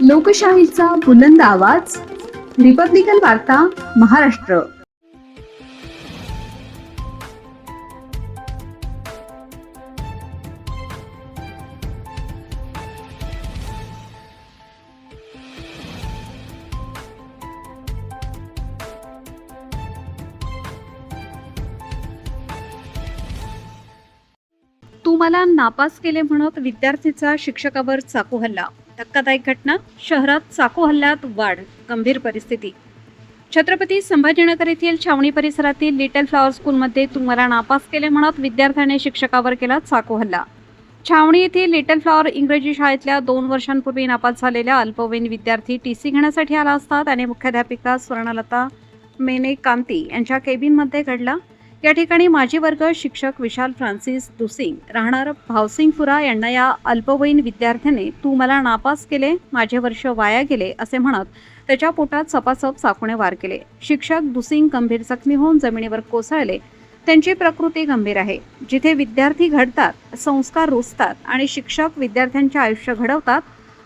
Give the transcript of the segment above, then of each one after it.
लोकशाहीचा बुलंद आवाज, रिपब्लिकन वार्ता महाराष्ट्र. तू मला नापास केले म्हणत विद्यार्थीचा शिक्षकावर चाकू हल्ला. धक्कादायक घटना. शहरात चाकू हल्ल्यात वाढ, गंभीर परिस्थिती. छत्रपती संभाजीनगर येथील छावणी परिसरातील लिटल फ्लॉवर स्कूलमध्ये तू मला नापास केले म्हणत विद्यार्थ्याने शिक्षकावर केला चाकू हल्ला. छावणी येथील लिटल फ्लॉवर इंग्रजी शाळेतल्या 2 वर्षांपूर्वी नापास झालेल्या अल्पवयीन विद्यार्थी टीसी घेण्यासाठी आला असता त्याने मुख्याध्यापिका स्वर्णलता मेने कांती यांच्या केबिनमध्ये घडला. या ठिकाणी माजी वर्ग शिक्षक विशाल फ्रान्सिस दुसिंग राहणार भावसिंगपुरा यांना या अल्पवयीन विद्यार्थ्याने तू मला नापास केले, माझे वर्ष वाया गेले असे म्हणत त्याच्या पोटात सपासप चाकूने वार केले. शिक्षक दुसिंग गंभीर जखमी होऊन जमिनीवर कोसळले. त्यांची प्रकृती गंभीर आहे. जिथे विद्यार्थी घडतात, संस्कार रुजतात आणि शिक्षक विद्यार्थ्यांचे आयुष्य घडवतात,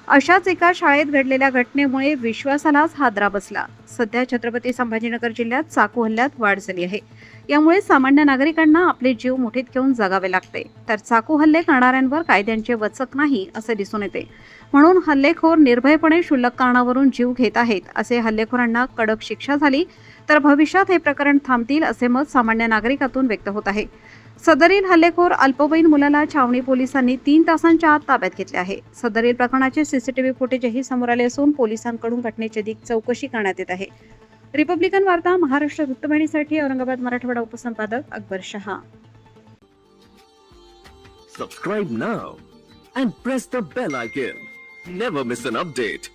अशाच एका शाळेत घडलेल्या घटनेमुळे विश्वासालाच हादरा बसला. सध्या छत्रपती संभाजीनगर जिल्ह्यात चाकू हल्ल्यात वाढ झाली आहे. यामुळे सामान्य नागरिकांना आपले जीव मुठीत घेऊन जगावे लागते, तर चाकू हल्ले करणाऱ्यांवर कायद्यांचे वचक नाही असे दिसून येते. म्हणून हल्लेखोर निर्भयपणे क्षुल्लक कारणावरून जीव घेत आहेत. असे हल्लेखोरांना कडक शिक्षा झाली तर भविष्यात हे प्रकरण थांबतील असे मत सामान्य नागरिकातून व्यक्त होत आहे. सदरील हल्लेखोर अल्पवयीन मुलाला छावणी पोलिसांनी 3 तासांच्या आत ताब्यात घेतले आहे. सदरील प्रकरणाचे सीसीटीव्ही फुटेजही समोर आले असून पोलिसांकडून घटनेची अधिक चौकशी करण्यात येत आहे. रिपब्लिकन वार्ता Maharashtra वृत्तवाहिनीसाठी Aurangabad Marathwada उपसंपादक Akbar Shah. Subscribe now and press the bell icon. Never miss an update.